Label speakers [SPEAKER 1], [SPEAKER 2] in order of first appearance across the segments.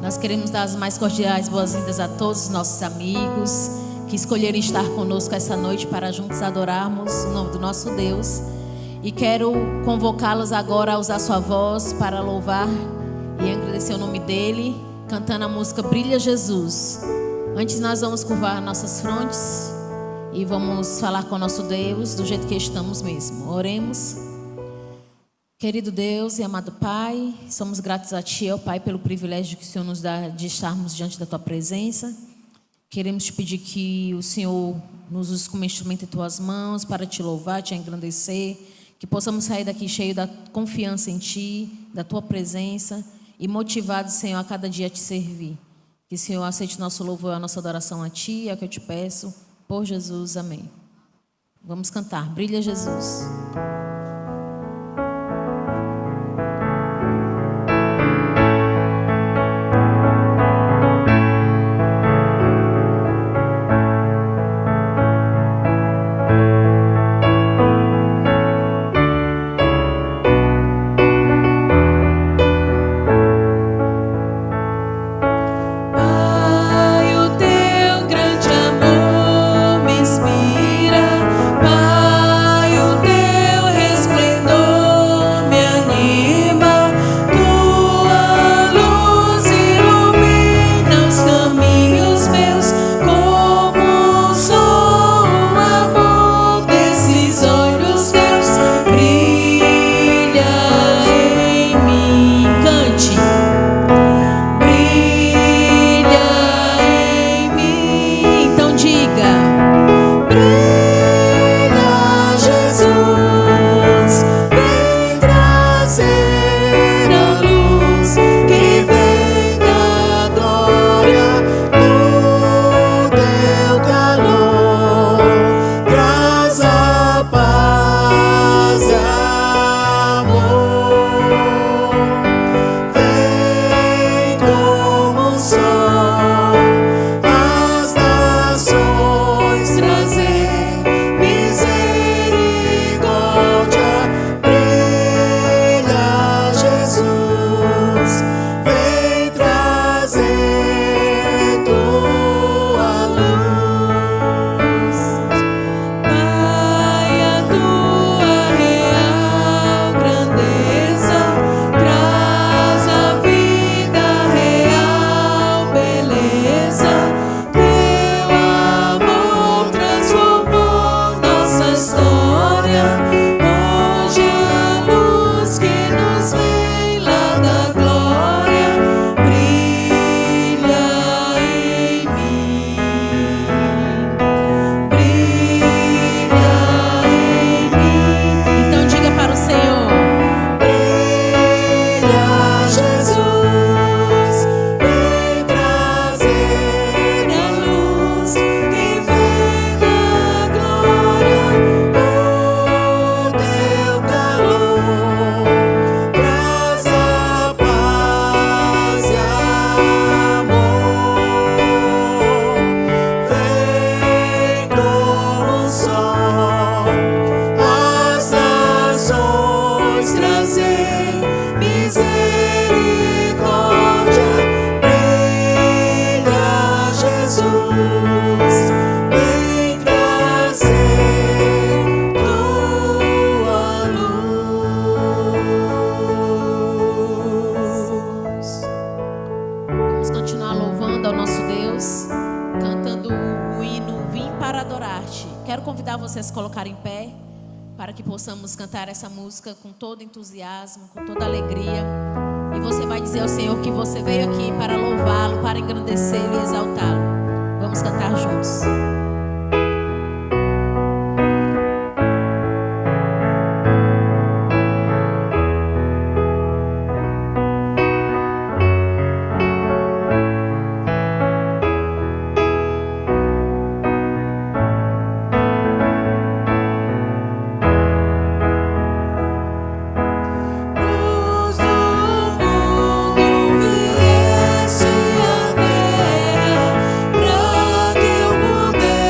[SPEAKER 1] Nós queremos dar as mais cordiais boas-vindas a todos os nossos amigos que escolheram estar conosco essa noite para juntos adorarmos o nome do nosso Deus. E quero convocá-los agora a usar sua voz para louvar e agradecer o nome dele, cantando a música Brilha Jesus. Antes nós vamos curvar nossas frontes e vamos falar com o nosso Deus do jeito que estamos mesmo. Oremos. Querido Deus e amado Pai, somos gratos a Ti, ó Pai, pelo privilégio que o Senhor nos dá de estarmos diante da Tua presença. Queremos te pedir que o Senhor nos use como instrumento em Tuas mãos para Te louvar, Te engrandecer, que possamos sair daqui cheio da confiança em Ti, da Tua presença e motivados, Senhor, a cada dia a Te servir. Que o Senhor aceite nosso louvor e a nossa adoração a Ti, é o que eu Te peço, por Jesus, amém. Vamos cantar, Brilha Jesus. Cantar essa música com todo entusiasmo, com toda alegria. E você vai dizer ao Senhor que você veio aqui para louvá-lo, para engrandecê-lo e exaltá-lo. Vamos cantar juntos.
[SPEAKER 2] Pra que eu pudesse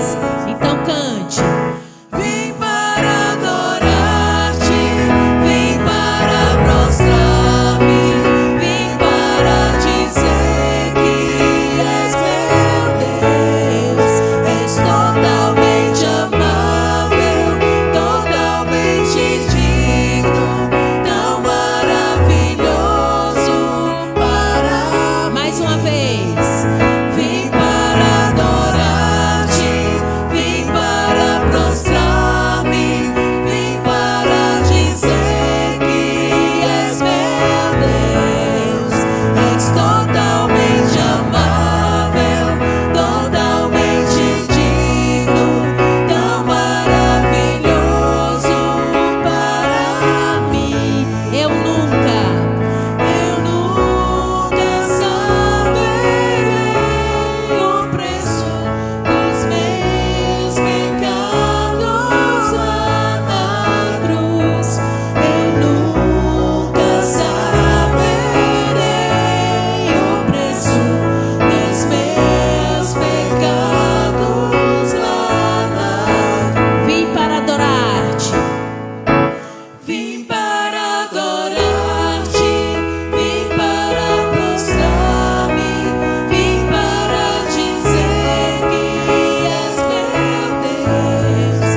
[SPEAKER 1] vez. Então cante.
[SPEAKER 2] Vim para adorar-te, vim para prostrar-me, vim para dizer que és meu Deus. És totalmente amável, totalmente digno, tão maravilhoso para mim.
[SPEAKER 1] Mais uma vez.
[SPEAKER 2] Vim para adorar-te, vim para prostrar-me, vim para dizer que és meu Deus. És totalmente amável, totalmente digno, tão maravilhoso para mim.
[SPEAKER 1] Eu nunca
[SPEAKER 2] saberei o preço dos meus pecados lá na cruz. Eu nunca saberei o preço dos meus pecados lá na cruz.
[SPEAKER 1] vim para adorar-te.
[SPEAKER 2] Vim para adorar-te, vim para prostrar-me, vim para dizer que és meu Deus.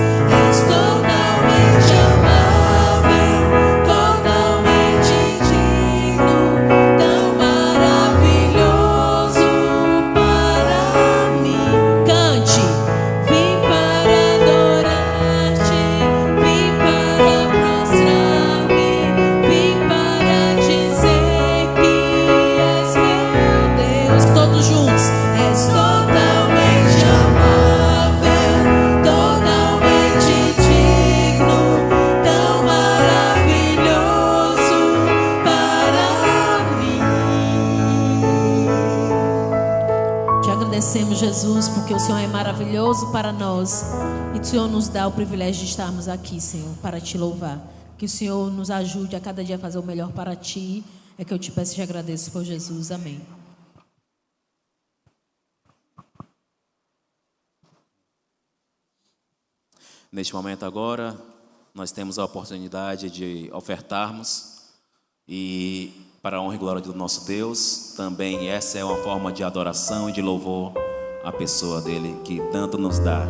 [SPEAKER 2] És totalmente amável, totalmente digno, tão maravilhoso para mim.
[SPEAKER 1] Cante.
[SPEAKER 2] Vim para adorar-te, vim para prostrar-me, vim para dizer que és meu Deus.
[SPEAKER 1] Todos juntos.
[SPEAKER 2] És totalmente amável, totalmente digno, tão maravilhoso para mim.
[SPEAKER 1] Te agradecemos, Jesus, porque o Senhor é maravilhoso para nós e o Senhor nos dá o privilégio de estarmos aqui, Senhor, para te louvar. Que o Senhor nos ajude a cada dia a fazer o melhor para ti. É que eu te peço e te agradeço por Jesus. Amém.
[SPEAKER 3] Neste momento agora, nós temos a oportunidade de ofertarmos e para a honra e glória do nosso Deus, também essa é uma forma de adoração e de louvor à pessoa dele que tanto nos dá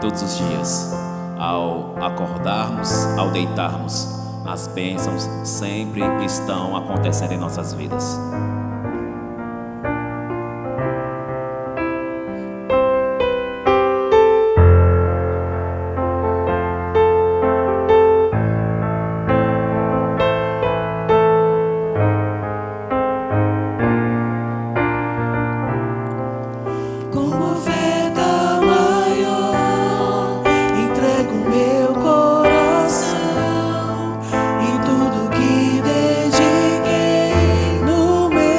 [SPEAKER 3] todos os dias. Ao acordarmos, ao deitarmos, as bênçãos sempre estão acontecendo em nossas vidas.
[SPEAKER 2] Como oferta maior, entrego meu coração e tudo que dediquei no meu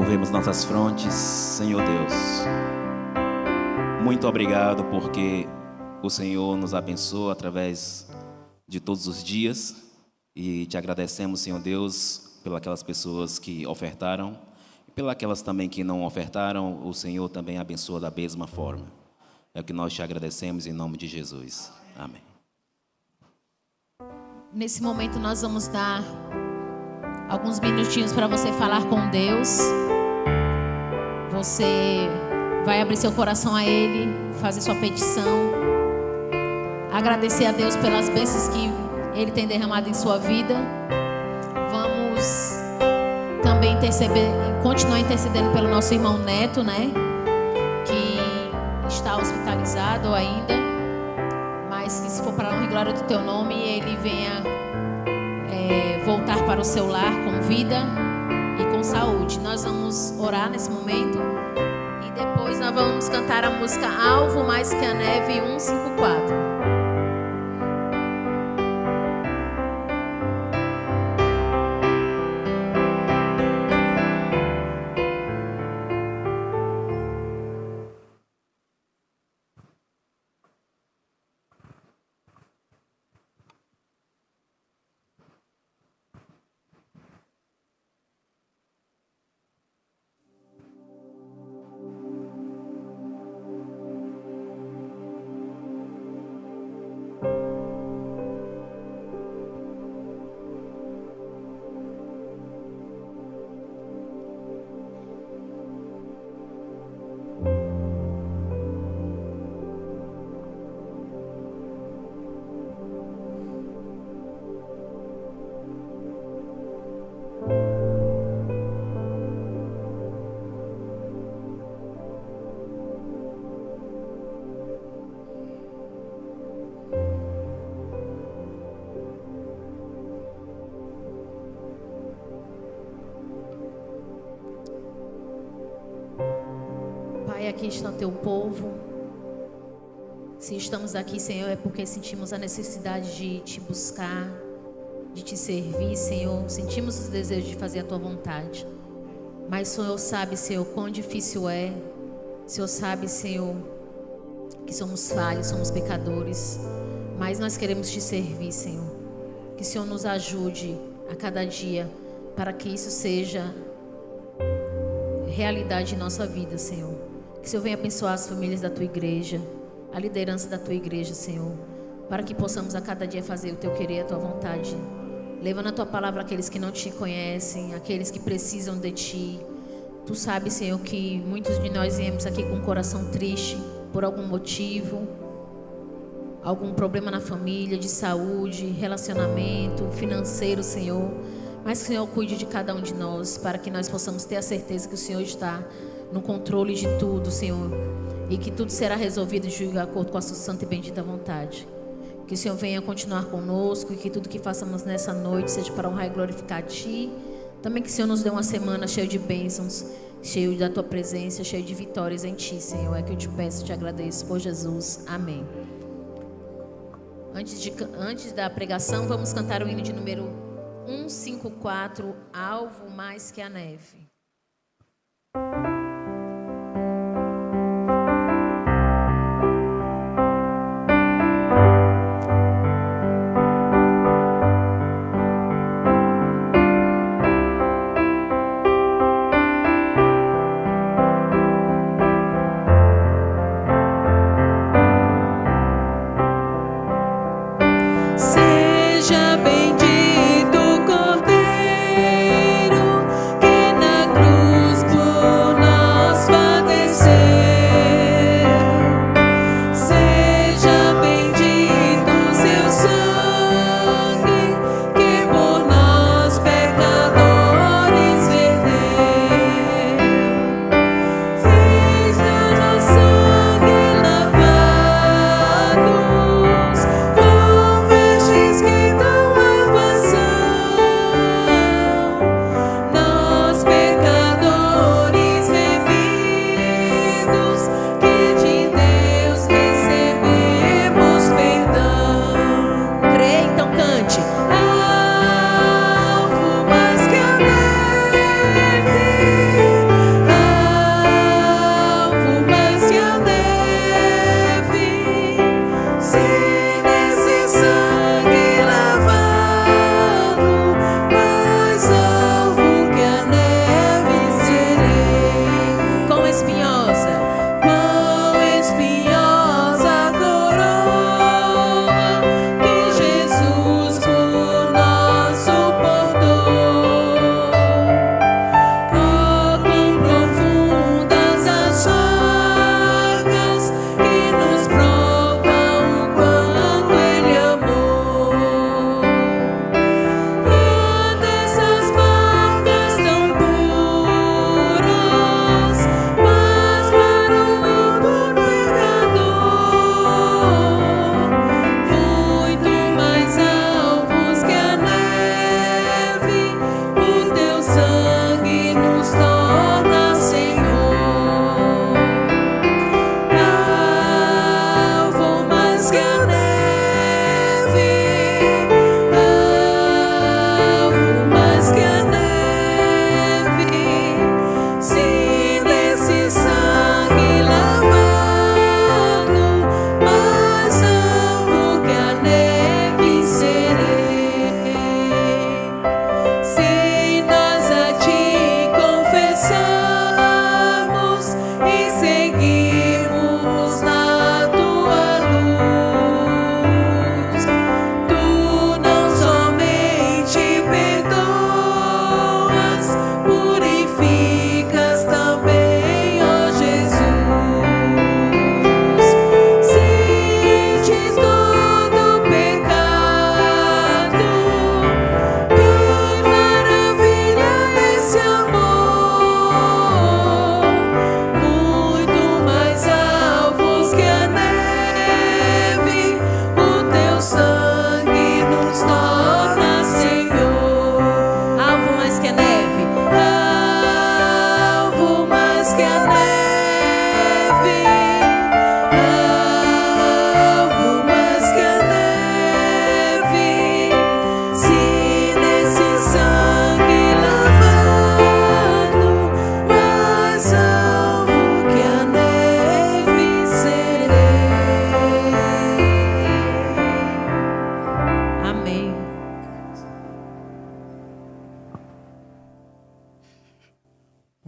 [SPEAKER 3] Curvemos nossas frontes, Senhor Deus. Muito obrigado porque o Senhor nos abençoa através de todos os dias. E te agradecemos, Senhor Deus, pelas pessoas que ofertaram. E pelas também que não ofertaram, o Senhor também abençoa da mesma forma. É o que nós te agradecemos em nome de Jesus. Amém.
[SPEAKER 1] Nesse momento nós vamos dar alguns minutinhos para você falar com Deus. Você vai abrir seu coração a Ele, fazer sua petição, agradecer a Deus pelas bênçãos que Ele tem derramado em sua vida. Vamos também continuar intercedendo pelo nosso irmão Neto, né? Que está hospitalizado ainda, mas que se for para a honra e glória do Teu nome, ele venha voltar para o seu lar com vida e com saúde. Nós vamos orar nesse momento e depois nós vamos cantar a música Alvo Mais Que a Neve 154. Pai, aqui está o Teu povo. Se estamos aqui, Senhor, é porque sentimos a necessidade de Te buscar, de Te servir, Senhor. Sentimos o desejo de fazer a Tua vontade. Mas o Senhor sabe, Senhor, quão difícil é. O Senhor sabe, Senhor, que somos falhos, somos pecadores. Mas nós queremos Te servir, Senhor. Que o Senhor nos ajude a cada dia para que isso seja realidade em nossa vida, Senhor. Que o Senhor venha abençoar as famílias da Tua igreja, a liderança da Tua igreja, Senhor, para que possamos a cada dia fazer o Teu querer e a Tua vontade, levando a Tua palavra àqueles que não Te conhecem, àqueles que precisam de Ti. Tu sabes, Senhor, que muitos de nós viemos aqui com o coração triste por algum motivo, algum problema na família, de saúde, relacionamento, financeiro, Senhor. Mas que o Senhor cuide de cada um de nós, para que nós possamos ter a certeza que o Senhor está no controle de tudo, Senhor, e que tudo será resolvido de acordo com a sua santa e bendita vontade. Que o Senhor venha continuar conosco e que tudo que façamos nessa noite seja para honrar e glorificar a Ti. Também que o Senhor nos dê uma semana cheia de bênçãos, cheio da Tua presença, cheio de vitórias em Ti, Senhor. É que eu te peço e te agradeço por Jesus. Amém. Antes da pregação, vamos cantar o hino de número 154, Alvo Mais Que a Neve.
[SPEAKER 2] Seja bendito o Cordeiro que na cruz por nós padeceu. Seja bendito o seu sangue que por nós pecadores verteu. Seja no sangue lavados, com vestes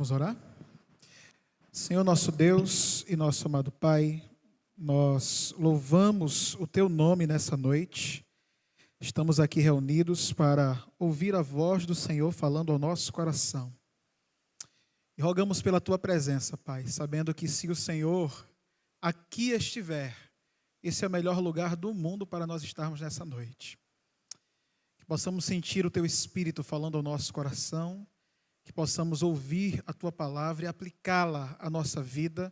[SPEAKER 4] Vamos orar? Senhor nosso Deus e nosso amado Pai, nós louvamos o Teu nome nessa noite. Estamos aqui reunidos para ouvir a voz do Senhor falando ao nosso coração. E rogamos pela Tua presença, Pai, sabendo que se o Senhor aqui estiver, esse é o melhor lugar do mundo para nós estarmos nessa noite. Que possamos sentir o Teu Espírito falando ao nosso coração, que possamos ouvir a Tua palavra e aplicá-la à nossa vida,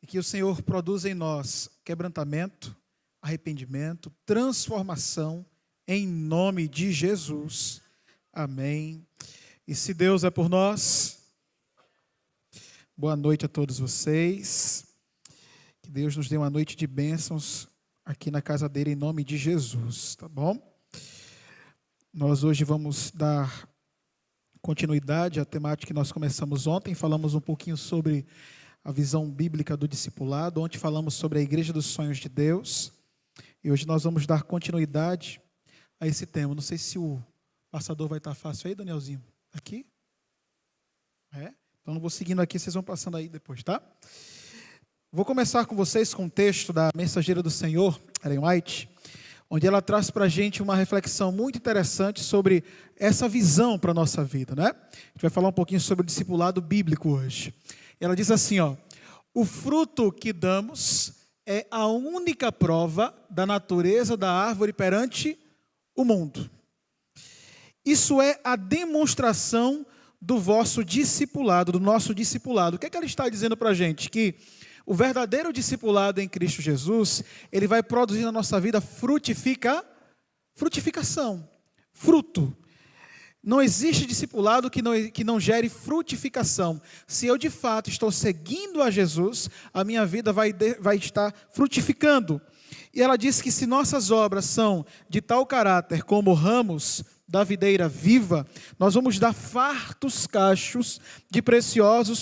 [SPEAKER 4] e que o Senhor produza em nós quebrantamento, arrependimento, transformação, em nome de Jesus. Amém. E se Deus é por nós, boa noite a todos vocês. Que Deus nos dê uma noite de bênçãos aqui na casa dele, em nome de Jesus, tá bom? Nós hoje vamos dar continuidade à temática que nós começamos ontem. Falamos um pouquinho sobre a visão bíblica do discipulado. Ontem falamos sobre a Igreja dos Sonhos de Deus. E hoje nós vamos dar continuidade a esse tema. Não sei se o passador vai estar fácil aí, Danielzinho. Aqui? Então eu vou seguindo aqui, vocês vão passando aí depois, tá? Vou começar com vocês com um texto da Mensageira do Senhor, Ellen White, onde ela traz para a gente uma reflexão muito interessante sobre essa visão para a nossa vida, né? A gente vai falar um pouquinho sobre o discipulado bíblico hoje. Ela diz assim, o fruto que damos é a única prova da natureza da árvore perante o mundo. Isso é a demonstração do vosso discipulado, do nosso discipulado. O que é que ela está dizendo para a gente? Que o verdadeiro discipulado em Cristo Jesus, ele vai produzir na nossa vida frutificação, fruto. Não existe discipulado que não gere frutificação. Se eu de fato estou seguindo a Jesus, a minha vida vai estar frutificando. E ela diz que se nossas obras são de tal caráter como ramos da videira viva, nós vamos dar fartos cachos de precioso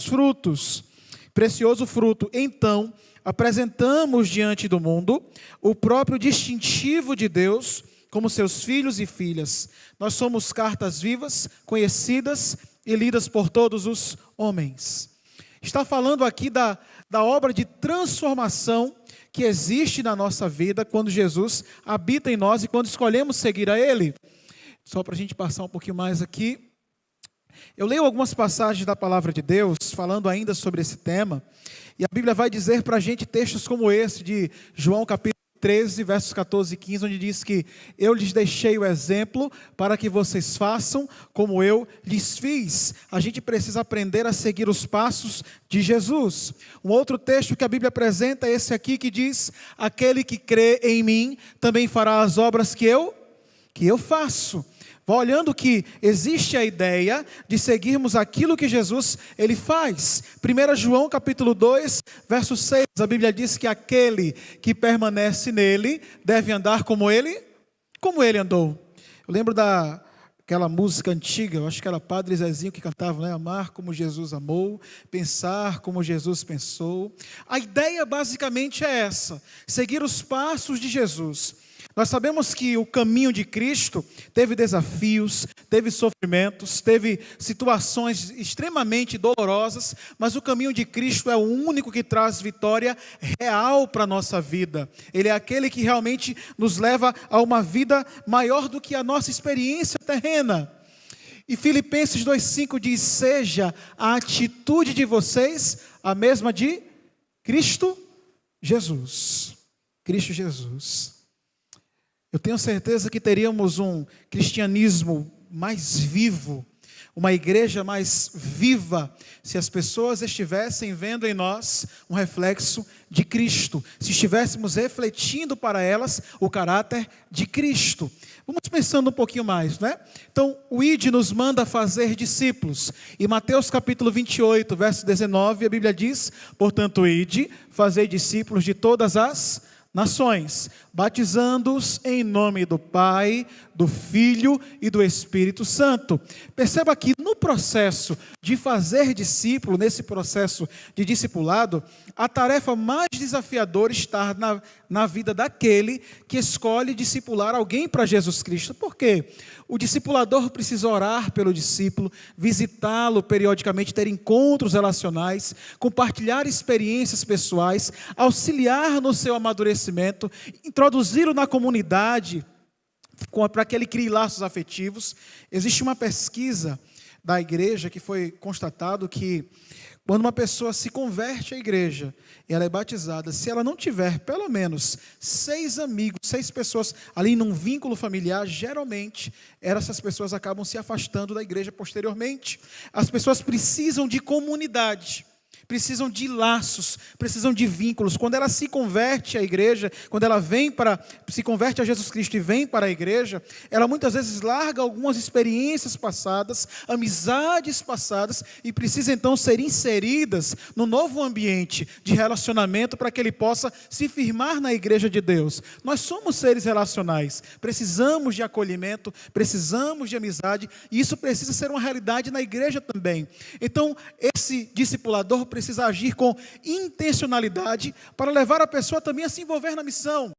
[SPEAKER 4] fruto. Então, apresentamos diante do mundo o próprio distintivo de Deus como seus filhos e filhas. Nós somos cartas vivas, conhecidas e lidas por todos os homens. Está falando aqui da obra de transformação que existe na nossa vida quando Jesus habita em nós e quando escolhemos seguir a Ele. Só para a gente passar um pouquinho mais aqui. Eu leio algumas passagens da palavra de Deus, falando ainda sobre esse tema, e a Bíblia vai dizer para a gente textos como esse, de João capítulo 13, versos 14 e 15, onde diz que eu lhes deixei o exemplo para que vocês façam como eu lhes fiz. A gente precisa aprender a seguir os passos de Jesus. Um outro texto que a Bíblia apresenta é esse aqui que diz, aquele que crê em mim também fará as obras que eu faço. Vá olhando que existe a ideia de seguirmos aquilo que Jesus ele faz. 1 João capítulo 2, verso 6, a Bíblia diz que aquele que permanece nele deve andar como ele andou. Eu lembro daquela música antiga, eu acho que era Padre Zezinho que cantava, né? Amar como Jesus amou, pensar como Jesus pensou. A ideia basicamente é essa, seguir os passos de Jesus. Nós sabemos que o caminho de Cristo teve desafios, teve sofrimentos, teve situações extremamente dolorosas, mas o caminho de Cristo é o único que traz vitória real para a nossa vida. Ele é aquele que realmente nos leva a uma vida maior do que a nossa experiência terrena. E Filipenses 2,5 diz, seja a atitude de vocês a mesma de Cristo Jesus. Cristo Jesus. Eu tenho certeza que teríamos um cristianismo mais vivo, uma igreja mais viva, se as pessoas estivessem vendo em nós um reflexo de Cristo, se estivéssemos refletindo para elas o caráter de Cristo. Vamos pensando um pouquinho mais, né? Então, o ID nos manda fazer discípulos. Em Mateus capítulo 28, verso 19, a Bíblia diz, portanto, ID, fazei discípulos de todas as nações, batizando-os em nome do Pai, do Filho e do Espírito Santo. Perceba que no processo de fazer discípulo, nesse processo de discipulado, a tarefa mais desafiadora está na vida daquele que escolhe discipular alguém para Jesus Cristo. Por quê? O discipulador precisa orar pelo discípulo, visitá-lo periodicamente, ter encontros relacionais, compartilhar experiências pessoais, auxiliar no seu amadurecimento, introduzi-lo na comunidade, para que ele crie laços afetivos. Existe uma pesquisa da igreja que foi constatado que quando uma pessoa se converte à igreja, ela é batizada, se ela não tiver pelo menos 6 amigos, 6 pessoas ali num vínculo familiar, geralmente essas pessoas acabam se afastando da igreja posteriormente. As pessoas precisam de comunidade, precisam de laços, precisam de vínculos. Quando ela se converte à igreja, quando ela se converte a Jesus Cristo e vem para a igreja, ela muitas vezes larga algumas experiências passadas, amizades passadas, e precisa então ser inseridas no novo ambiente de relacionamento para que ele possa se firmar na igreja de Deus. Nós somos seres relacionais, precisamos de acolhimento, precisamos de amizade, e isso precisa ser uma realidade na igreja também. Então, esse discipulador precisa agir com intencionalidade para levar a pessoa também a se envolver na missão.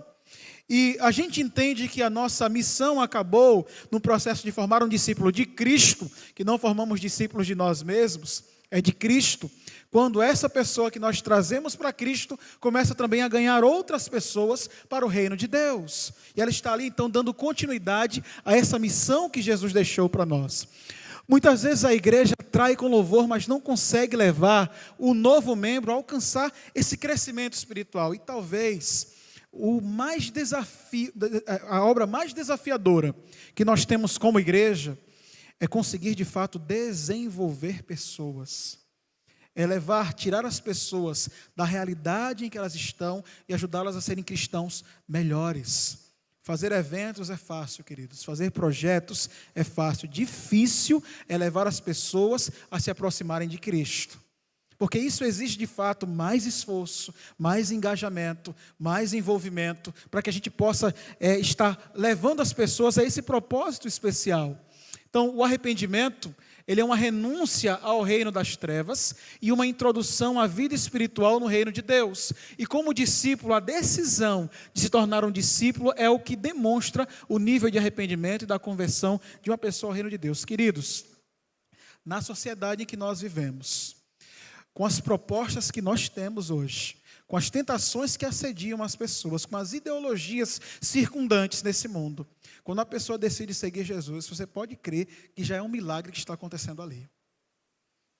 [SPEAKER 4] E a gente entende que a nossa missão acabou no processo de formar um discípulo de Cristo, que não formamos discípulos de nós mesmos, é de Cristo, quando essa pessoa que nós trazemos para Cristo começa também a ganhar outras pessoas para o reino de Deus. E ela está ali então dando continuidade a essa missão que Jesus deixou para nós. Muitas vezes a igreja trai com louvor, mas não consegue levar o novo membro a alcançar esse crescimento espiritual. E talvez a obra mais desafiadora que nós temos como igreja é conseguir de fato desenvolver pessoas. É tirar as pessoas da realidade em que elas estão e ajudá-las a serem cristãos melhores. Fazer eventos é fácil, queridos. Fazer projetos é fácil. Difícil é levar as pessoas a se aproximarem de Cristo. Porque isso exige, de fato, mais esforço, mais engajamento, mais envolvimento, para que a gente possa estar levando as pessoas a esse propósito especial. Então, o arrependimento, ele é uma renúncia ao reino das trevas e uma introdução à vida espiritual no reino de Deus. E como discípulo, a decisão de se tornar um discípulo é o que demonstra o nível de arrependimento e da conversão de uma pessoa ao reino de Deus. Queridos, na sociedade em que nós vivemos, com as propostas que nós temos hoje, com as tentações que assediam as pessoas, com as ideologias circundantes nesse mundo, quando a pessoa decide seguir Jesus, você pode crer que já é um milagre que está acontecendo ali.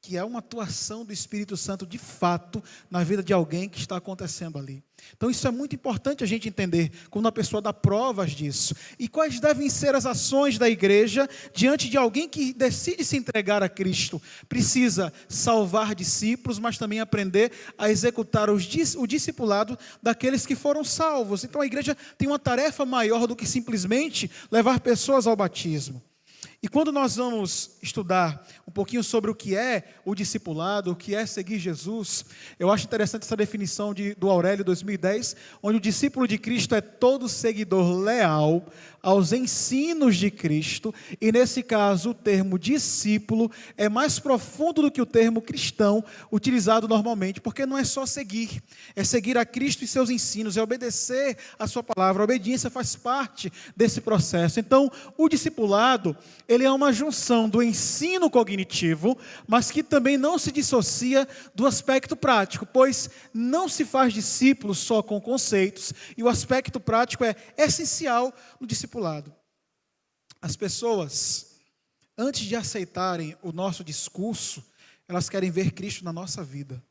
[SPEAKER 4] Que é uma atuação do Espírito Santo de fato na vida de alguém que está acontecendo ali. Então isso é muito importante a gente entender quando a pessoa dá provas disso. E quais devem ser as ações da igreja diante de alguém que decide se entregar a Cristo. Precisa salvar discípulos, mas também aprender a executar o discipulado daqueles que foram salvos. Então a igreja tem uma tarefa maior do que simplesmente levar pessoas ao batismo. E quando nós vamos estudar um pouquinho sobre o que é o discipulado, o que é seguir Jesus, eu acho interessante essa definição do Aurélio 2010, onde o discípulo de Cristo é todo seguidor leal aos ensinos de Cristo, e nesse caso o termo discípulo é mais profundo do que o termo cristão, utilizado normalmente, porque não é só seguir, é seguir a Cristo e seus ensinos, é obedecer a sua palavra. A obediência faz parte desse processo. Então, o discipulado, ele é uma junção do ensino cognitivo, mas que também não se dissocia do aspecto prático, pois não se faz discípulo só com conceitos, e o aspecto prático é essencial no discipulado. As pessoas, antes de aceitarem o nosso discurso, elas querem ver Cristo na nossa vida,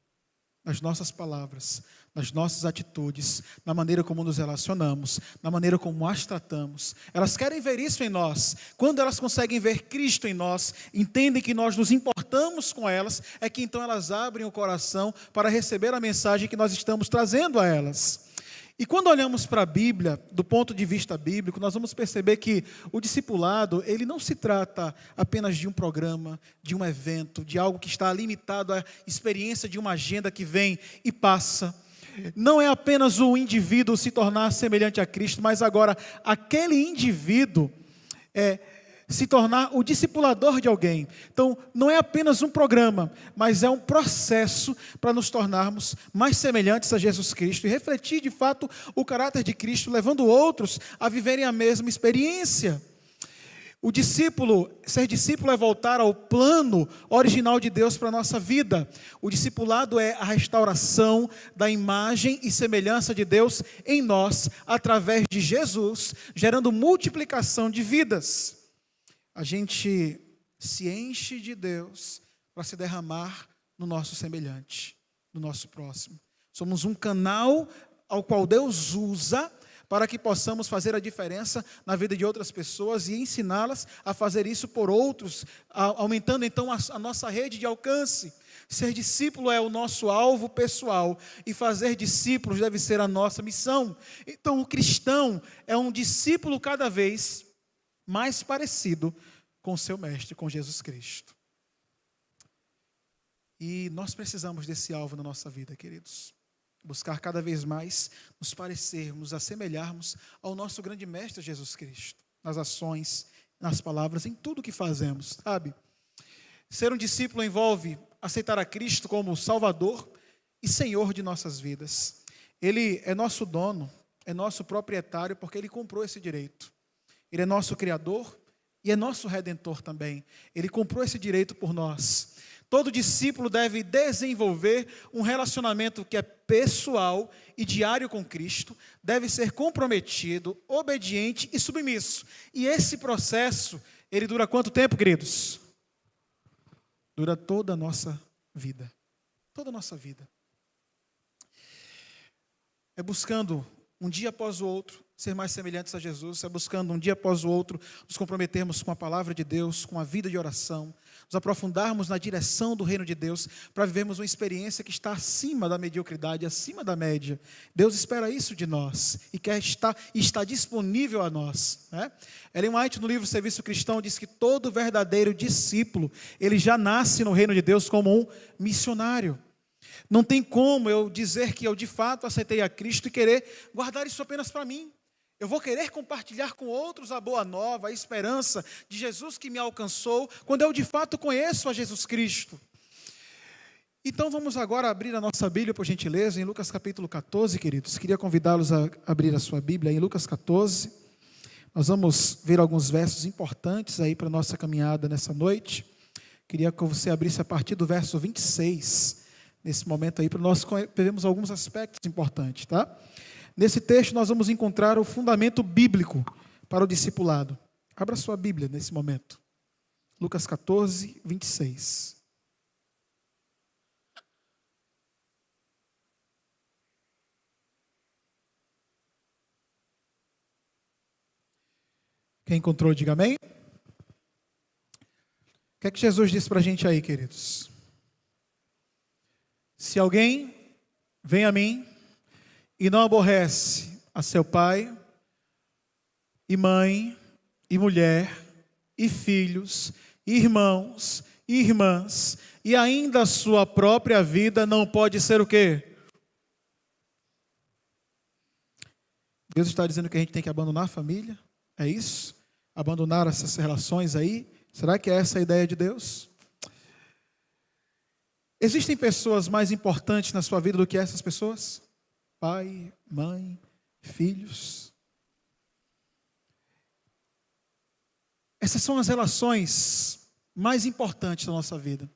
[SPEAKER 4] nas nossas palavras, nas nossas atitudes, na maneira como nos relacionamos, na maneira como as tratamos. Elas querem ver isso em nós. Quando elas conseguem ver Cristo em nós, entendem que nós nos importamos com elas, é que então elas abrem o coração para receber a mensagem que nós estamos trazendo a elas. E quando olhamos para a Bíblia, do ponto de vista bíblico, nós vamos perceber que o discipulado, ele não se trata apenas de um programa, de um evento, de algo que está limitado à experiência de uma agenda que vem e passa. Não é apenas o indivíduo se tornar semelhante a Cristo, mas agora aquele indivíduo se tornar o discipulador de alguém. Então, não é apenas um programa, mas é um processo para nos tornarmos mais semelhantes a Jesus Cristo e refletir de fato o caráter de Cristo, levando outros a viverem a mesma experiência. Ser discípulo é voltar ao plano original de Deus para a nossa vida. O discipulado é a restauração da imagem e semelhança de Deus em nós, através de Jesus, gerando multiplicação de vidas. A gente se enche de Deus para se derramar no nosso semelhante, no nosso próximo. Somos um canal ao qual Deus usa para que possamos fazer a diferença na vida de outras pessoas e ensiná-las a fazer isso por outros, aumentando então a nossa rede de alcance. Ser discípulo é o nosso alvo pessoal e fazer discípulos deve ser a nossa missão. Então o cristão é um discípulo cada vez mais parecido com o seu mestre, com Jesus Cristo. E nós precisamos desse alvo na nossa vida, queridos. Buscar cada vez mais nos parecermos, nos assemelharmos ao nosso grande mestre Jesus Cristo, nas ações, nas palavras, em tudo que fazemos, sabe? Ser um discípulo envolve aceitar a Cristo como Salvador e Senhor de nossas vidas. Ele é nosso dono, é nosso proprietário, porque Ele comprou esse direito. Ele é nosso Criador e é nosso Redentor também. Ele comprou esse direito por nós. Todo discípulo deve desenvolver um relacionamento que é pessoal e diário com Cristo, deve ser comprometido, obediente e submisso. E esse processo, ele dura quanto tempo, queridos? Dura toda a nossa vida. Toda a nossa vida. É buscando um dia após o outro ser mais semelhantes a Jesus, é buscando um dia após o outro nos comprometermos com a palavra de Deus, com a vida de oração, nos aprofundarmos na direção do reino de Deus, para vivermos uma experiência que está acima da mediocridade, acima da média. Deus espera isso de nós e está disponível a nós, né? Ellen White, no livro Serviço Cristão, diz que todo verdadeiro discípulo, ele já nasce no reino de Deus como um missionário. Não tem como eu dizer que eu de fato aceitei a Cristo e querer guardar isso apenas para mim. Eu vou querer compartilhar com outros a boa nova, a esperança de Jesus que me alcançou, quando eu de fato conheço a Jesus Cristo. Então vamos agora abrir a nossa Bíblia, por gentileza, em Lucas capítulo 14, queridos. Queria convidá-los a abrir a sua Bíblia em Lucas 14. Nós vamos ver alguns versos importantes aí para a nossa caminhada nessa noite. Queria que você abrisse a partir do verso 26, nesse momento aí, para nós vermos alguns aspectos importantes, tá? Nesse texto nós vamos encontrar o fundamento bíblico para o discipulado. Abra sua Bíblia nesse momento. Lucas 14, 26. Quem encontrou, diga amém. O que é que Jesus disse para a gente aí, queridos? Se alguém vem a mim e não aborrece a seu pai, e mãe, e mulher, e filhos, e irmãos, e irmãs, e ainda a sua própria vida, não pode ser o quê? Deus está dizendo que a gente tem que abandonar a família? É isso? Abandonar essas relações aí? Será que é essa a ideia de Deus? Existem pessoas mais importantes na sua vida do que essas pessoas? Pai, mãe, filhos. Essas são as relações mais importantes da nossa vida.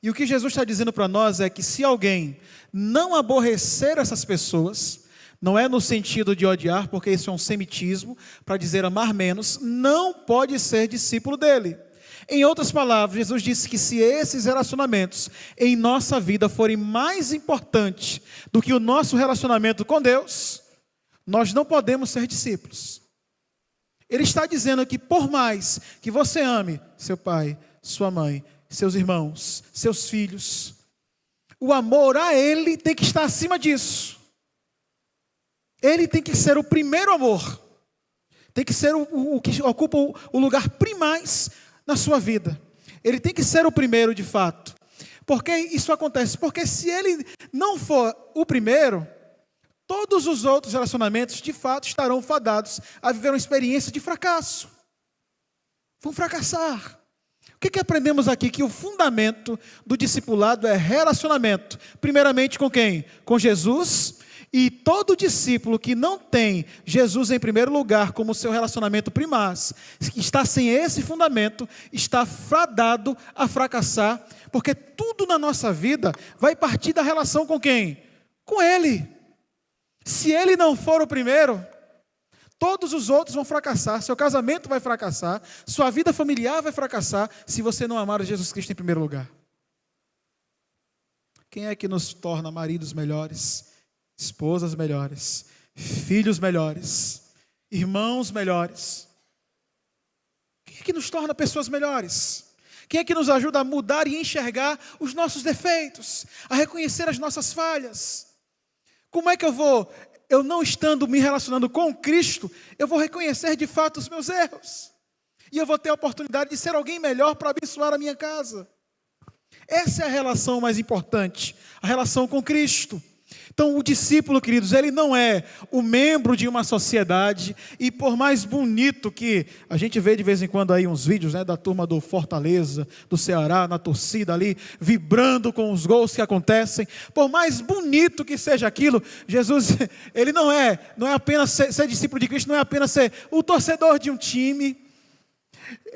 [SPEAKER 4] E o que Jesus está dizendo para nós é que se alguém não aborrecer essas pessoas, não é no sentido de odiar, porque isso é um semitismo, para dizer amar menos, não pode ser discípulo dele. Em outras palavras, Jesus disse que se esses relacionamentos em nossa vida forem mais importantes do que o nosso relacionamento com Deus, nós não podemos ser discípulos. Ele está dizendo que por mais que você ame seu pai, sua mãe, seus irmãos, seus filhos, o amor a Ele tem que estar acima disso. Ele tem que ser o primeiro amor. Tem que ser o que ocupa o lugar primaz na sua vida. Ele tem que ser o primeiro de fato. Por que isso acontece? Porque se ele não for o primeiro, todos os outros relacionamentos de fato estarão fadados a viver uma experiência de fracasso. vão fracassar. O que aprendemos aqui? Que o fundamento do discipulado é relacionamento. Primeiramente com quem? Com Jesus. E todo discípulo que não tem Jesus em primeiro lugar como seu relacionamento primário, está sem esse fundamento, está fadado a fracassar, porque tudo na nossa vida vai partir da relação com quem? Com Ele. Se Ele não for o primeiro, todos os outros vão fracassar, seu casamento vai fracassar, sua vida familiar vai fracassar, se você não amar Jesus Cristo em primeiro lugar. Quem é que nos torna maridos melhores, esposas melhores, filhos melhores, irmãos melhores? Quem é que nos torna pessoas melhores? Quem é que nos ajuda a mudar e enxergar os nossos defeitos, a reconhecer as nossas falhas? Como é que eu não estando me relacionando com Cristo, eu vou reconhecer de fato os meus erros? E eu vou ter a oportunidade de ser alguém melhor para abençoar a minha casa. Essa é a relação mais importante, a relação com Cristo. Então, o discípulo, queridos, ele não é o membro de uma sociedade, e por mais bonito que a gente vê de vez em quando aí uns vídeos, né, da turma do Fortaleza, do Ceará, na torcida ali, vibrando com os gols que acontecem, por mais bonito que seja aquilo, Jesus, ele não é apenas ser discípulo de Cristo, não é apenas ser o torcedor de um time.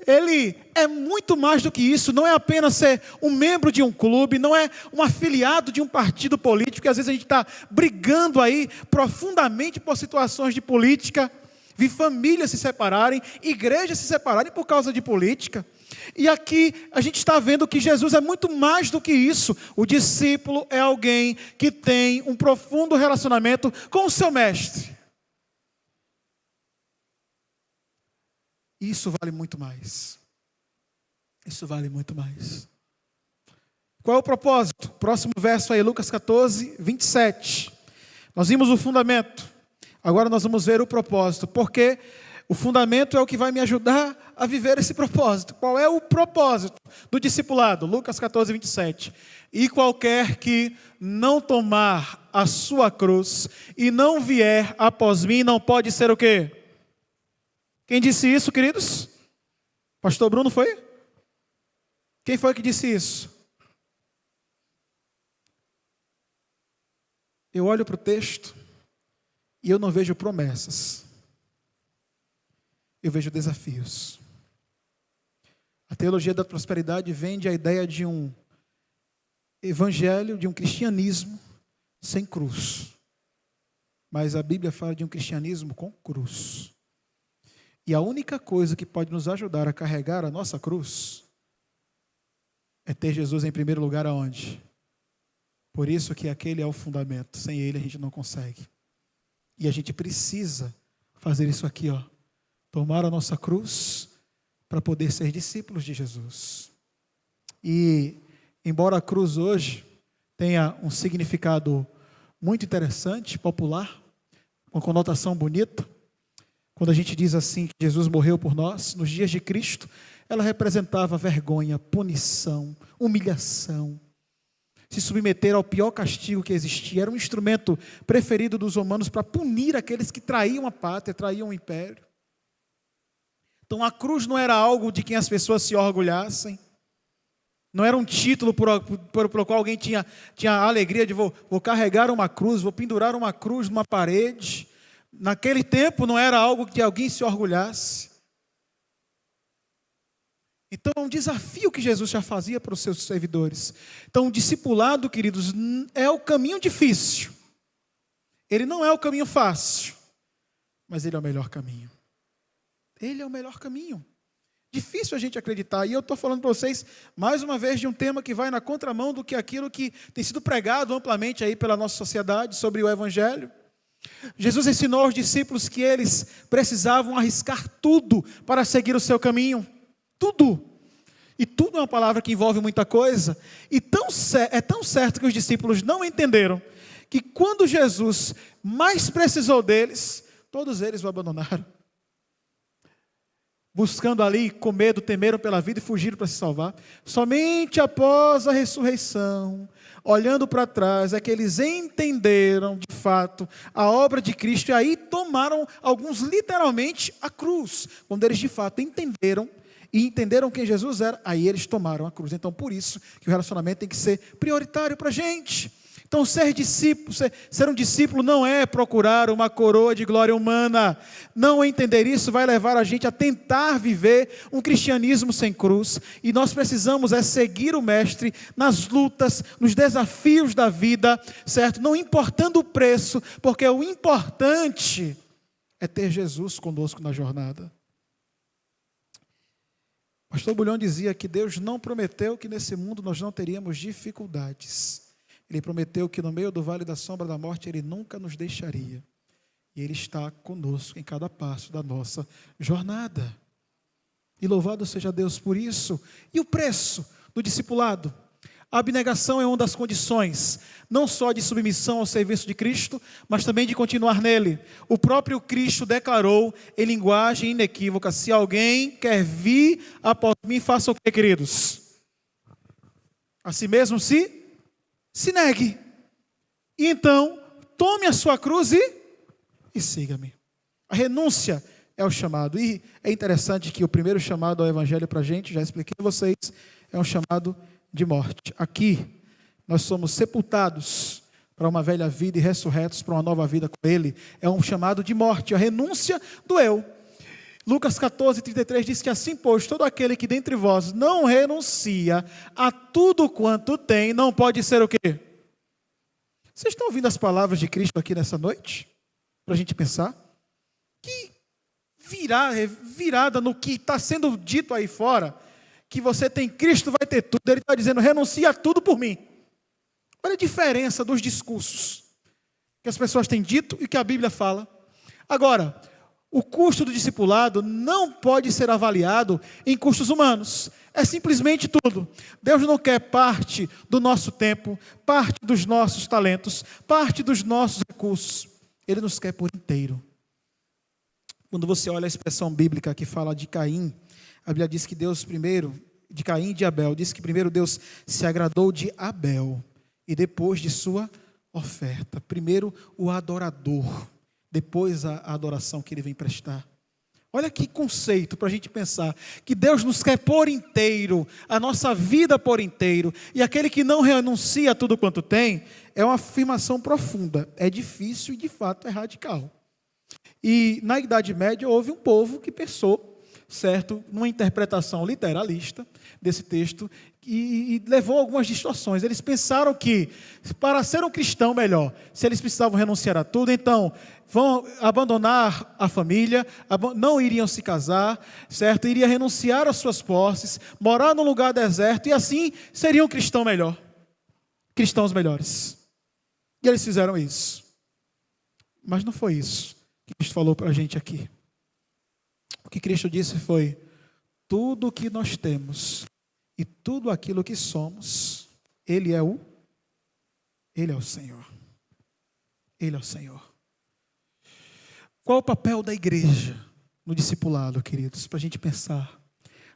[SPEAKER 4] Ele é muito mais do que isso, não é apenas ser um membro de um clube, não é um afiliado de um partido político, que às vezes a gente está brigando aí profundamente por situações de política, vi famílias se separarem, igrejas se separarem por causa de política. E aqui a gente está vendo que Jesus é muito mais do que isso. O discípulo é alguém que tem um profundo relacionamento com o seu mestre. Isso vale muito mais. Isso vale muito mais. Qual é o propósito? Próximo verso aí, Lucas 14, 27. Nós vimos o fundamento. Agora nós vamos ver o propósito. Porque o fundamento é o que vai me ajudar a viver esse propósito. Qual é o propósito do discipulado? Lucas 14, 27. E qualquer que não tomar a sua cruz e não vier após mim, não pode ser o quê? Quem disse isso, queridos? Pastor Bruno foi? Quem foi que disse isso? Eu olho para o texto e eu não vejo promessas. Eu vejo desafios. A teologia da prosperidade vende a ideia de um evangelho, de um cristianismo sem cruz. Mas a Bíblia fala de um cristianismo com cruz. E a única coisa que pode nos ajudar a carregar a nossa cruz é ter Jesus em primeiro lugar aonde? Por isso que aquele é o fundamento. Sem ele a gente não consegue. E a gente precisa fazer isso aqui, ó. Tomar a nossa cruz para poder ser discípulos de Jesus. E embora a cruz hoje tenha um significado muito interessante, popular, uma conotação bonita, quando a gente diz assim que Jesus morreu por nós, nos dias de Cristo, ela representava vergonha, punição, humilhação, se submeter ao pior castigo que existia. Era um instrumento preferido dos romanos para punir aqueles que traíam a pátria, traíam o império. Então a cruz não era algo de quem as pessoas se orgulhassem, não era um título por qual alguém tinha a alegria de vou carregar uma cruz, vou pendurar uma cruz numa parede. Naquele tempo não era algo que alguém se orgulhasse. Então é um desafio que Jesus já fazia para os seus seguidores. Então o discipulado, queridos, é o caminho difícil. Ele não é o caminho fácil, mas ele é o melhor caminho. Ele é o melhor caminho. Difícil a gente acreditar. E eu estou falando para vocês, mais uma vez, de um tema que vai na contramão do que aquilo que tem sido pregado amplamente aí pela nossa sociedade sobre o Evangelho. Jesus ensinou aos discípulos que eles precisavam arriscar tudo para seguir o seu caminho. Tudo. E tudo é uma palavra que envolve muita coisa. E é tão certo que os discípulos não entenderam que quando Jesus mais precisou deles, todos eles o abandonaram. Buscando ali, com medo, temeram pela vida e fugiram para se salvar. Somente após a ressurreição, olhando para trás, é que eles entenderam de fato a obra de Cristo. E aí tomaram, alguns literalmente, a cruz. Quando eles de fato entenderam e entenderam quem Jesus era, aí eles tomaram a cruz. Então, por isso que o relacionamento tem que ser prioritário para a gente. Então, ser um discípulo não é procurar uma coroa de glória humana. Não entender isso vai levar a gente a tentar viver um cristianismo sem cruz. E nós precisamos seguir o Mestre nas lutas, nos desafios da vida, certo? Não importando o preço, porque o importante é ter Jesus conosco na jornada. O pastor Bulhão dizia que Deus não prometeu que nesse mundo nós não teríamos dificuldades. Ele prometeu que no meio do vale da sombra da morte Ele nunca nos deixaria. E Ele está conosco em cada passo da nossa jornada. E louvado seja Deus por isso. E o preço do discipulado? A abnegação é uma das condições, não só de submissão ao serviço de Cristo, mas também de continuar nele. O próprio Cristo declarou em linguagem inequívoca: se alguém quer vir após mim, faça o que, queridos? A si mesmo se negue. E então, tome a sua cruz e siga-me. A renúncia é o chamado. E é interessante que o primeiro chamado ao evangelho para a gente, já expliquei a vocês, é um chamado de morte. Aqui, nós somos sepultados para uma velha vida e ressurretos para uma nova vida com Ele. É um chamado de morte, a renúncia do eu. Lucas 14:33 diz que assim, pois, todo aquele que dentre vós não renuncia a tudo quanto tem, não pode ser o quê? Vocês estão ouvindo as palavras de Cristo aqui nessa noite? Para a gente pensar. Que virada no que está sendo dito aí fora, que você tem Cristo, vai ter tudo. Ele está dizendo, renuncia a tudo por mim. Olha a diferença dos discursos que as pessoas têm dito e que a Bíblia fala. Agora, o custo do discipulado não pode ser avaliado em custos humanos. É simplesmente tudo. Deus não quer parte do nosso tempo, parte dos nossos talentos, parte dos nossos recursos. Ele nos quer por inteiro. Quando você olha a expressão bíblica que fala de Caim, a Bíblia diz que Deus primeiro, de Caim e de Abel, diz que primeiro Deus se agradou de Abel e depois de sua oferta. Primeiro o adorador, depois a adoração que ele vem prestar. Olha que conceito para a gente pensar, que Deus nos quer por inteiro, a nossa vida por inteiro, e aquele que não renuncia a tudo quanto tem, é uma afirmação profunda, é difícil e de fato é radical. E na Idade Média houve um povo que pensou, certo, numa interpretação literalista desse texto, e levou algumas distorções. Eles pensaram que, para ser um cristão melhor, se eles precisavam renunciar a tudo, então vão abandonar a família, não iriam se casar, certo? Iria renunciar às suas posses, morar num lugar deserto, e assim seriam um cristão melhor, cristãos melhores. E eles fizeram isso. Mas não foi isso que Cristo falou para a gente aqui. O que Cristo disse foi: tudo o que nós temos e tudo aquilo que somos, Ele é o Senhor. Ele é o Senhor. Qual o papel da igreja no discipulado, queridos? Para a gente pensar.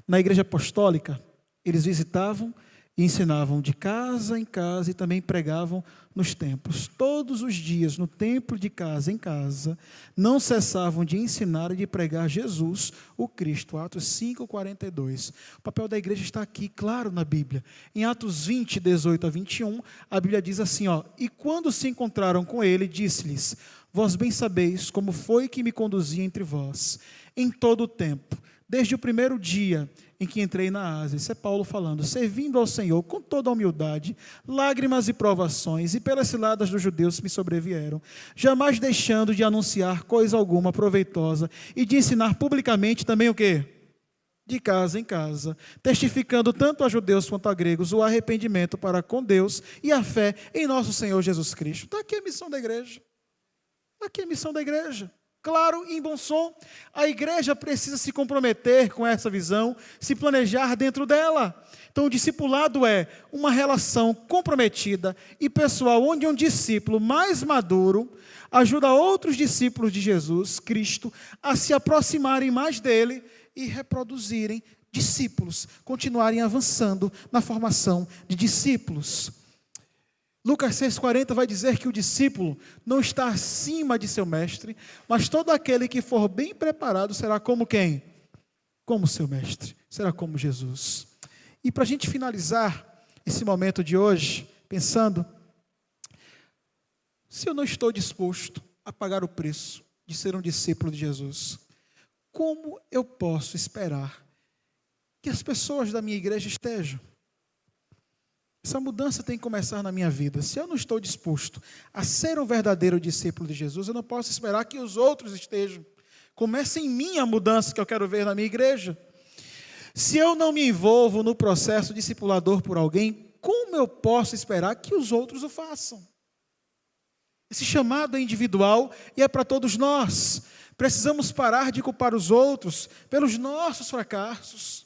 [SPEAKER 4] Na igreja apostólica, eles visitavam e ensinavam de casa em casa e também pregavam nos templos. Todos os dias, no templo, de casa em casa, não cessavam de ensinar e de pregar Jesus, o Cristo. Atos 5:42. O papel da igreja está aqui, claro, na Bíblia. Em Atos 20, 18 a 21, a Bíblia diz assim, e quando se encontraram com ele, disse-lhes: vós bem sabeis como foi que me conduzi entre vós, em todo o tempo, desde o primeiro dia em que entrei na Ásia. Isso é Paulo falando, servindo ao Senhor com toda a humildade, lágrimas e provações, e pelas ciladas dos judeus me sobrevieram, jamais deixando de anunciar coisa alguma proveitosa, e de ensinar publicamente também o quê? De casa em casa, testificando tanto a judeus quanto a gregos o arrependimento para com Deus e a fé em nosso Senhor Jesus Cristo. Está aqui a missão da igreja. Está aqui a missão da igreja. Claro, em bom som, a igreja precisa se comprometer com essa visão, se planejar dentro dela. Então, o discipulado é uma relação comprometida e pessoal, onde um discípulo mais maduro ajuda outros discípulos de Jesus Cristo a se aproximarem mais dele e reproduzirem discípulos, continuarem avançando na formação de discípulos. Lucas 6,40 vai dizer que o discípulo não está acima de seu mestre, mas todo aquele que for bem preparado será como quem? como seu mestre, será como Jesus. E para a gente finalizar esse momento de hoje, pensando, se eu não estou disposto a pagar o preço de ser um discípulo de Jesus, como eu posso esperar que as pessoas da minha igreja estejam? Essa mudança tem que começar na minha vida. Se eu não estou disposto a ser um verdadeiro discípulo de Jesus, eu não posso esperar que os outros estejam. Comece em mim a mudança que eu quero ver na minha igreja. Se eu não me envolvo no processo discipulador por alguém, como eu posso esperar que os outros o façam? Esse chamado é individual e é para todos nós. Precisamos parar de culpar os outros pelos nossos fracassos.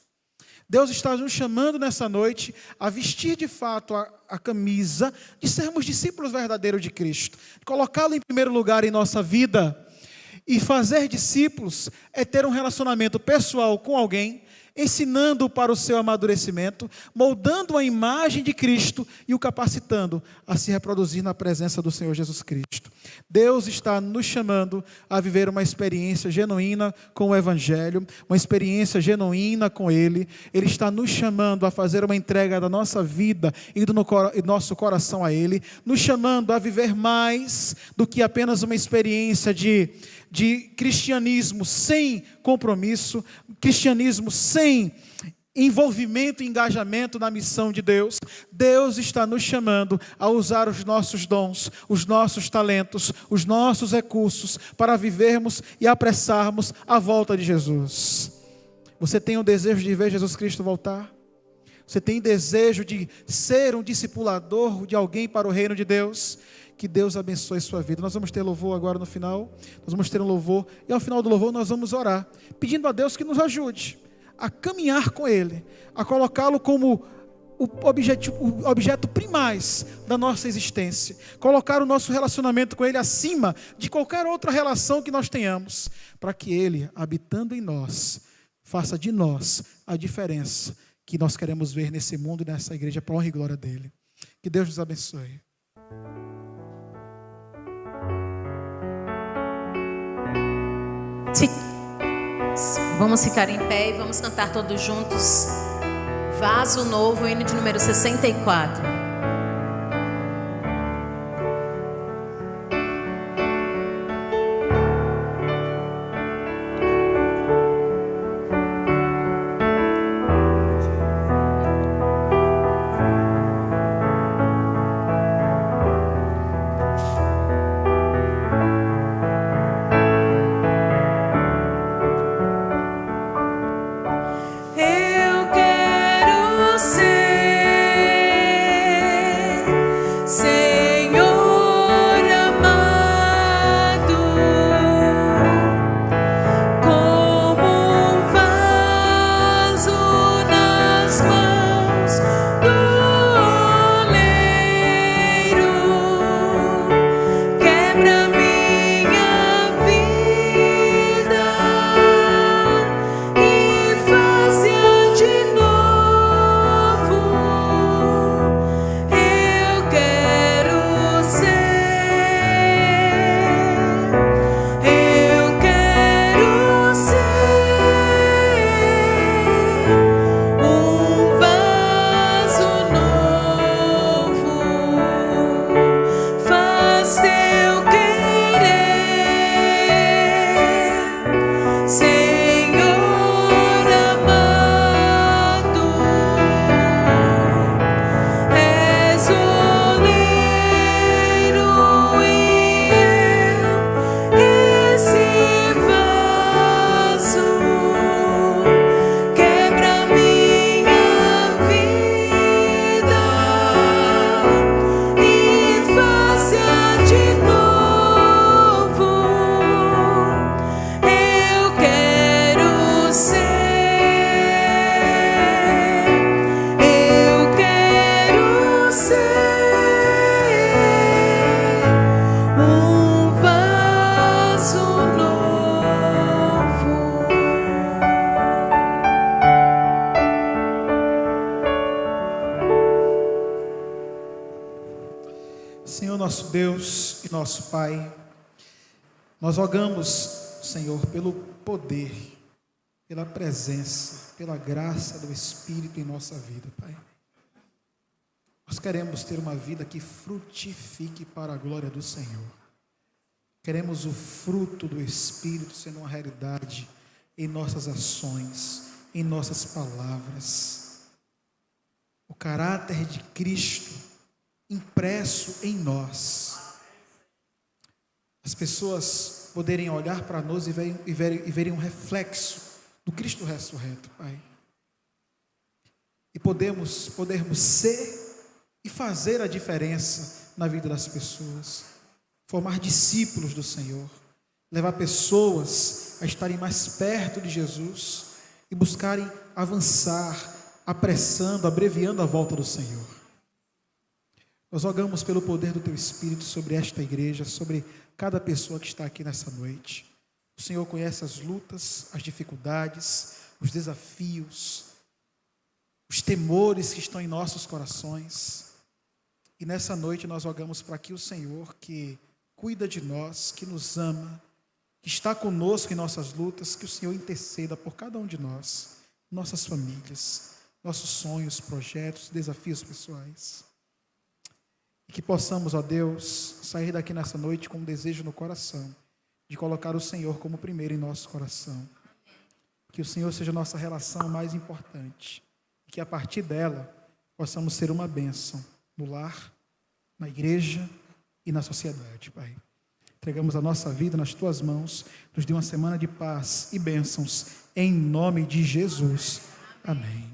[SPEAKER 4] Deus está nos chamando nessa noite a vestir de fato a camisa de sermos discípulos verdadeiros de Cristo. Colocá-lo em primeiro lugar em nossa vida. E fazer discípulos é ter um relacionamento pessoal com alguém, ensinando-o para o seu amadurecimento, moldando a imagem de Cristo e o capacitando a se reproduzir na presença do Senhor Jesus Cristo. Deus está nos chamando a viver uma experiência genuína com o Evangelho, uma experiência genuína com Ele. Ele está nos chamando a fazer uma entrega da nossa vida e do nosso coração a Ele, nos chamando a viver mais do que apenas uma experiência de cristianismo sem compromisso, cristianismo sem envolvimento e engajamento na missão de Deus. Deus está nos chamando a usar os nossos dons, os nossos talentos, os nossos recursos para vivermos e apressarmos a volta de Jesus. Você tem o desejo de ver Jesus Cristo voltar? Você tem desejo de ser um discipulador de alguém para o reino de Deus? Que Deus abençoe sua vida. Nós vamos ter louvor agora no final. Nós vamos ter um louvor. E ao final do louvor nós vamos orar, pedindo a Deus que nos ajude a caminhar com Ele, a colocá-lo como o objeto primaz da nossa existência. Colocar o nosso relacionamento com Ele acima de qualquer outra relação que nós tenhamos. Para que Ele, habitando em nós, faça de nós a diferença que nós queremos ver nesse mundo e nessa igreja, para a honra e glória dEle. Que Deus nos abençoe.
[SPEAKER 1] Vamos ficar em pé e vamos cantar todos juntos Vaso Novo, hino de número 64.
[SPEAKER 2] Eu quero ser
[SPEAKER 4] nosso Deus e nosso Pai, nós rogamos, Senhor, pelo poder pela presença, pela graça do Espírito em nossa vida, Pai. Nós queremos ter uma vida que frutifique para a glória do Senhor. Queremos o fruto do Espírito sendo uma realidade em nossas ações, em nossas palavras. O caráter de Cristo impresso em nós. As pessoas poderem olhar para nós e verem um reflexo do Cristo ressurreto, Pai. E podermos ser e fazer a diferença na vida das pessoas. Formar discípulos do Senhor. Levar pessoas a estarem mais perto de Jesus e buscarem avançar, apressando, abreviando a volta do Senhor. Nós rogamos pelo poder do Teu Espírito sobre esta igreja, sobre cada pessoa que está aqui nessa noite. O Senhor conhece as lutas, as dificuldades, os desafios, os temores que estão em nossos corações. E nessa noite nós rogamos para que o Senhor, que cuida de nós, que nos ama, que está conosco em nossas lutas, que o Senhor interceda por cada um de nós, nossas famílias, nossos sonhos, projetos, desafios pessoais. E que possamos, ó Deus, sair daqui nessa noite com um desejo no coração de colocar o Senhor como primeiro em nosso coração. Que o Senhor seja a nossa relação mais importante. E que a partir dela possamos ser uma bênção no lar, na igreja e na sociedade, Pai. Entregamos a nossa vida nas Tuas mãos. Nos dê uma semana de paz e bênçãos em nome de Jesus. Amém.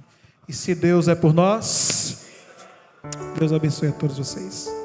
[SPEAKER 4] E se Deus é por nós, Deus abençoe a todos vocês.